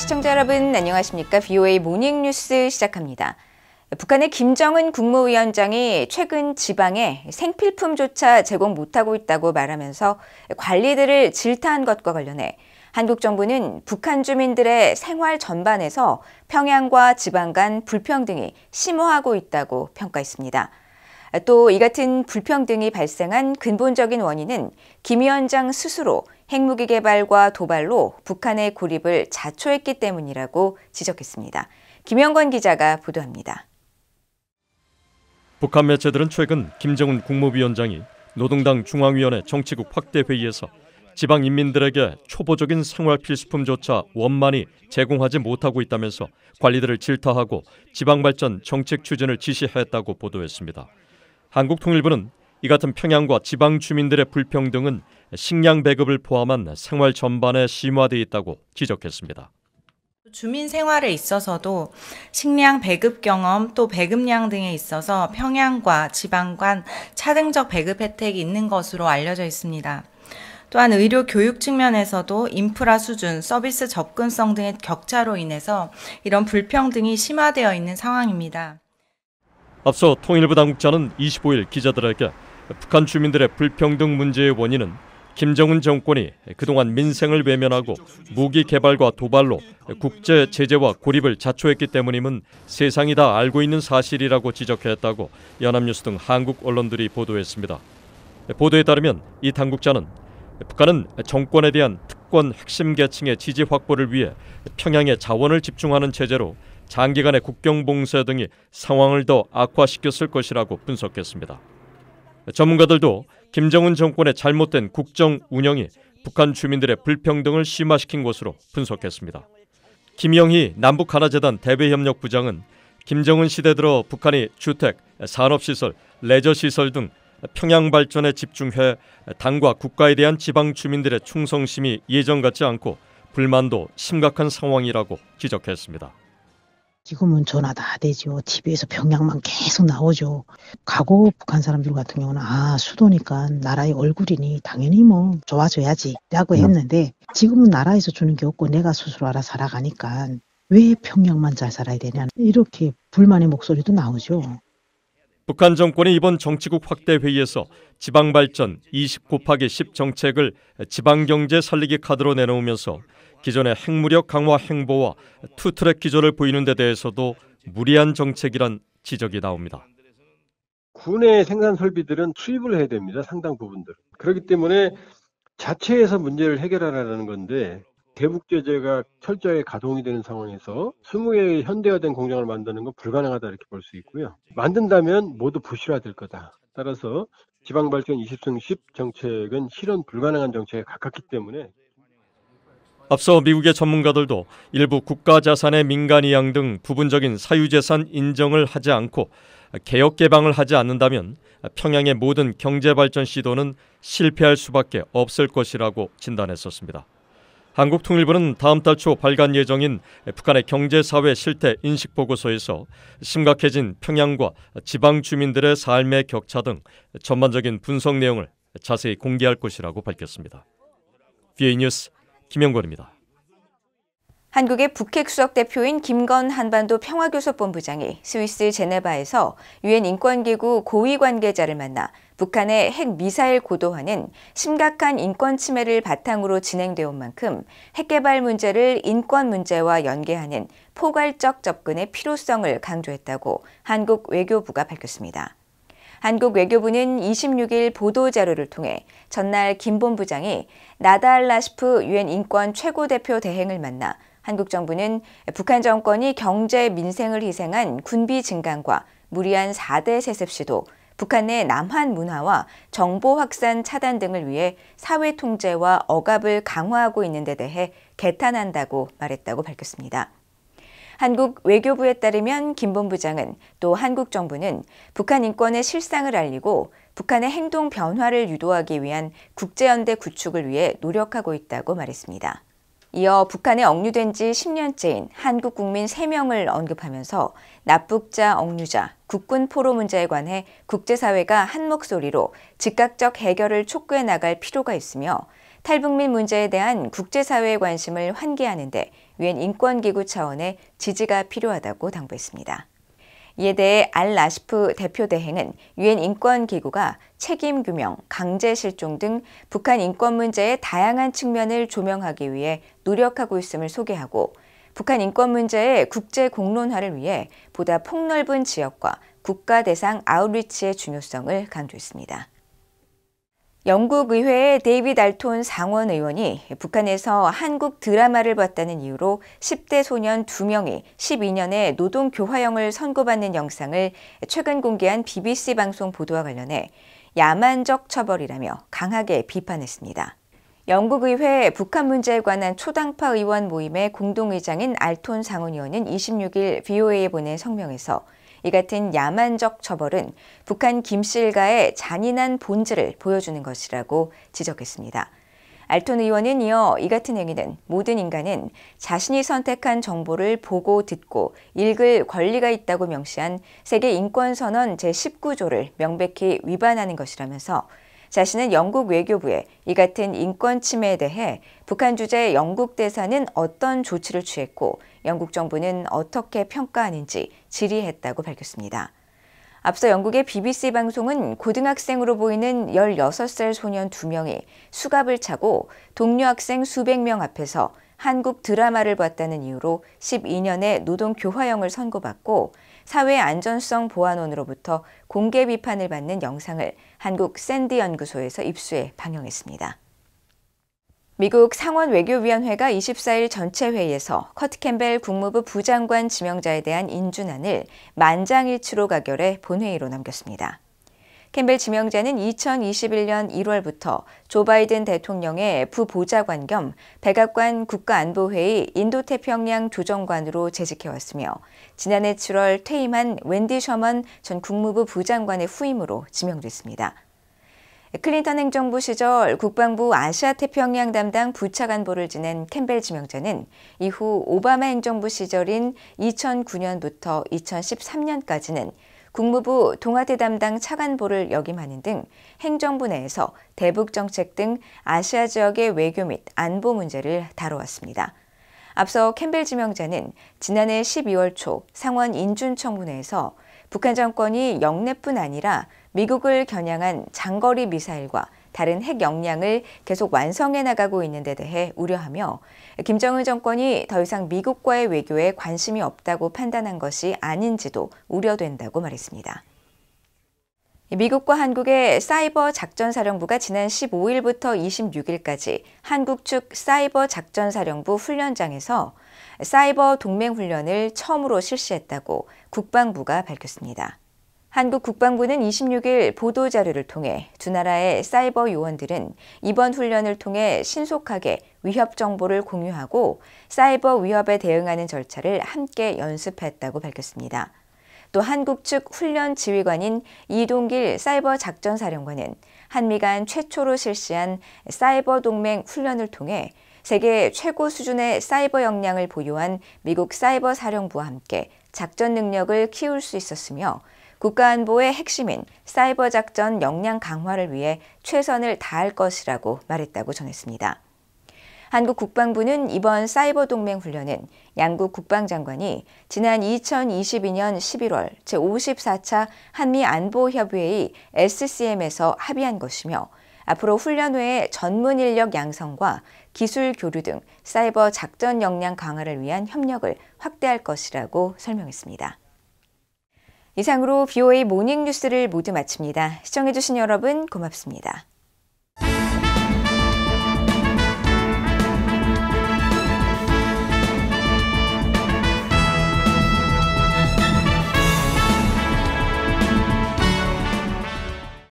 시청자 여러분 안녕하십니까? VOA 모닝뉴스 시작합니다. 북한의 김정은 국무위원장이 최근 지방에 생필품조차 제공 못하고 있다고 말하면서 관리들을 질타한 것과 관련해 한국 정부는 북한 주민들의 생활 전반에서 평양과 지방 간 불평등이 심화하고 있다고 평가했습니다. 또 이 같은 불평등이 발생한 근본적인 원인은 김 위원장 스스로 핵무기 개발과 도발로 북한의 고립을 자초했기 때문이라고 지적했습니다. 김영건 기자가 보도합니다. 북한 매체들은 최근 김정은 국무위원장이 노동당 중앙위원회 정치국 확대 회의에서 지방 인민들에게 초보적인 생활 필수품조차 원만히 제공하지 못하고 있다면서 관리들을 질타하고 지방 발전 정책 추진을 지시했다고 보도했습니다. 한국통일부는 이 같은 평양과 지방 주민들의 불평등은 식량 배급을 포함한 생활 전반에 심화되어 있다고 지적했습니다. 주민 생활에 있어서도 식량 배급 경험 또 배급량 등에 있어서 평양과 지방 간 차등적 배급 혜택이 있는 것으로 알려져 있습니다. 또한 의료 교육 측면에서도 인프라 수준, 서비스 접근성 등의 격차로 인해서 이런 불평등이 심화되어 있는 상황입니다. 앞서 통일부 당국자는 25일 기자들에게 북한 주민들의 불평등 문제의 원인은 김정은 정권이 그동안 민생을 외면하고 무기 개발과 도발로 국제 제재와 고립을 자초했기 때문임은 세상이 다 알고 있는 사실이라고 지적했다고 연합뉴스 등 한국 언론들이 보도했습니다. 보도에 따르면 이 당국자는 북한은 정권에 대한 특권 핵심 계층의 지지 확보를 위해 평양에 자원을 집중하는 체제로 장기간의 국경 봉쇄 등이 상황을 더 악화시켰을 것이라고 분석했습니다. 전문가들도 김정은 정권의 잘못된 국정 운영이 북한 주민들의 불평등을 심화시킨 것으로 분석했습니다. 김영희 남북하나재단 대외협력부장은 김정은 시대 들어 북한이 주택, 산업시설, 레저시설 등 평양 발전에 집중해 당과 국가에 대한 지방 주민들의 충성심이 예전 같지 않고 불만도 심각한 상황이라고 지적했습니다. 지금은 전화 다 되죠. TV에서 평양만 계속 나오죠. 과거 북한 사람들 같은 경우는 수도니까 나라의 얼굴이니 당연히 뭐 좋아져야지 라고 했는데 지금은 나라에서 주는 게 없고 내가 스스로 알아 살아가니까 왜 평양만 잘 살아야 되냐 이렇게 불만의 목소리도 나오죠. 북한 정권이 이번 정치국 확대 회의에서 지방발전 20곱하기10 정책을 지방경제 살리기 카드로 내놓으면서 기존의 핵무력 강화 행보와 투트랙 기조를 보이는 데 대해서도 무리한 정책이란 지적이 나옵니다. 군의 생산 설비들은 수입을 해야 됩니다. 상당 부분들. 그렇기 때문에 자체에서 문제를 해결하라는 건데 대북 제재가 철저하게 가동이 되는 상황에서 20개의 현대화된 공장을 만드는 건 불가능하다 이렇게 볼 수 있고요. 만든다면 모두 부실화될 거다. 따라서 지방발전 20승10 정책은 실현 불가능한 정책에 가깝기 때문에 앞서 미국의 전문가들도 일부 국가자산의 민간이양 등 부분적인 사유재산 인정을 하지 않고 개혁 개방을 하지 않는다면 평양의 모든 경제발전 시도는 실패할 수밖에 없을 것이라고 진단했었습니다. 한국통일부는 다음 달 초 발간 예정인 북한의 경제사회 실태 인식보고서에서 심각해진 평양과 지방 주민들의 삶의 격차 등 전반적인 분석 내용을 자세히 공개할 것이라고 밝혔습니다. VOA 뉴스 김영건입니다. 한국의 북핵 수석 대표인 김건 한반도 평화교섭본부장이 스위스 제네바에서 유엔 인권기구 고위 관계자를 만나 북한의 핵 미사일 고도화는 심각한 인권 침해를 바탕으로 진행되어 온 만큼 핵 개발 문제를 인권 문제와 연계하는 포괄적 접근의 필요성을 강조했다고 한국 외교부가 밝혔습니다. 한국 외교부는 26일 보도자료를 통해 전날 김 본부장이 나달 라시프 유엔 인권 최고대표 대행을 만나 한국 정부는 북한 정권이 경제 민생을 희생한 군비 증강과 무리한 4대 세습 시도, 북한 내 남한 문화와 정보 확산 차단 등을 위해 사회 통제와 억압을 강화하고 있는 데 대해 개탄한다고 말했다고 밝혔습니다. 한국 외교부에 따르면 김 본부장은 또 한국 정부는 북한 인권의 실상을 알리고 북한의 행동 변화를 유도하기 위한 국제연대 구축을 위해 노력하고 있다고 말했습니다. 이어 북한에 억류된 지 10년째인 한국 국민 3명을 언급하면서 납북자, 억류자, 국군 포로 문제에 관해 국제사회가 한 목소리로 즉각적 해결을 촉구해 나갈 필요가 있으며 탈북민 문제에 대한 국제사회의 관심을 환기하는 데 유엔 인권기구 차원의 지지가 필요하다고 당부했습니다. 이에 대해 알-라시프 대표대행은 유엔 인권기구가 책임 규명, 강제 실종 등 북한 인권 문제의 다양한 측면을 조명하기 위해 노력하고 있음을 소개하고 북한 인권 문제의 국제 공론화를 위해 보다 폭넓은 지역과 국가 대상 아웃리치의 중요성을 강조했습니다. 영국 의회의 데이비드 알톤 상원 의원이 북한에서 한국 드라마를 봤다는 이유로 10대 소년 2명이 12년의 노동 교화형을 선고받는 영상을 최근 공개한 BBC 방송 보도와 관련해 야만적 처벌이라며 강하게 비판했습니다. 영국 의회 북한 문제에 관한 초당파 의원 모임의 공동의장인 알톤 상원 의원은 26일 VOA에 보낸 성명에서 이 같은 야만적 처벌은 북한 김씨 일가의 잔인한 본질을 보여주는 것이라고 지적했습니다. 알톤 의원은 이어 이 같은 행위는 모든 인간은 자신이 선택한 정보를 보고 듣고 읽을 권리가 있다고 명시한 세계 인권선언 제19조를 명백히 위반하는 것이라면서 자신은 영국 외교부에 이 같은 인권 침해에 대해 북한 주재 영국 대사는 어떤 조치를 취했고 영국 정부는 어떻게 평가하는지 질의했다고 밝혔습니다. 앞서 영국의 BBC 방송은 고등학생으로 보이는 16살 소년 2명이 수갑을 차고 동료 학생 수백 명 앞에서 한국 드라마를 봤다는 이유로 12년의 노동교화형을 선고받고 사회안전성보안원으로부터 공개 비판을 받는 영상을 한국 샌디 연구소에서 입수해 방영했습니다. 미국 상원외교위원회가 24일 전체 회의에서 커트 캠벨 국무부 부장관 지명자에 대한 인준안을 만장일치로 가결해 본회의로 넘겼습니다. 캠벨 지명자는 2021년 1월부터 조 바이든 대통령의 부보좌관 겸 백악관 국가안보회의 인도태평양 조정관으로 재직해왔으며 지난해 7월 퇴임한 웬디 셔먼 전 국무부 부장관의 후임으로 지명됐습니다. 클린턴 행정부 시절 국방부 아시아태평양 담당 부차관보를 지낸 캠벨 지명자는 이후 오바마 행정부 시절인 2009년부터 2013년까지는 국무부 동아태 담당 차관보를 역임하는 등 행정부 내에서 대북 정책 등 아시아 지역의 외교 및 안보 문제를 다뤄왔습니다. 앞서 캠벨 지명자는 지난해 12월 초 상원 인준청문회에서 북한 정권이 영내뿐 아니라 미국을 겨냥한 장거리 미사일과 다른 핵 역량을 계속 완성해 나가고 있는 데 대해 우려하며 김정은 정권이 더 이상 미국과의 외교에 관심이 없다고 판단한 것이 아닌지도 우려된다고 말했습니다. 미국과 한국의 사이버 작전사령부가 지난 15일부터 26일까지 한국 측 사이버 작전사령부 훈련장에서 사이버 동맹 훈련을 처음으로 실시했다고 국방부가 밝혔습니다. 한국 국방부는 26일 보도자료를 통해 두 나라의 사이버 요원들은 이번 훈련을 통해 신속하게 위협 정보를 공유하고 사이버 위협에 대응하는 절차를 함께 연습했다고 밝혔습니다. 또 한국 측 훈련 지휘관인 이동길 사이버 작전사령관은 한미 간 최초로 실시한 사이버 동맹 훈련을 통해 세계 최고 수준의 사이버 역량을 보유한 미국 사이버 사령부와 함께 작전 능력을 키울 수 있었으며 국가안보의 핵심인 사이버 작전 역량 강화를 위해 최선을 다할 것이라고 말했다고 전했습니다. 한국 국방부는 이번 사이버 동맹 훈련은 양국 국방장관이 지난 2022년 11월 제54차 한미안보협의회 SCM에서 합의한 것이며 앞으로 훈련 후에 전문 인력 양성과 기술 교류 등 사이버 작전 역량 강화를 위한 협력을 확대할 것이라고 설명했습니다. 이상으로 VOA 모닝 뉴스를 모두 마칩니다. 시청해주신 여러분 고맙습니다.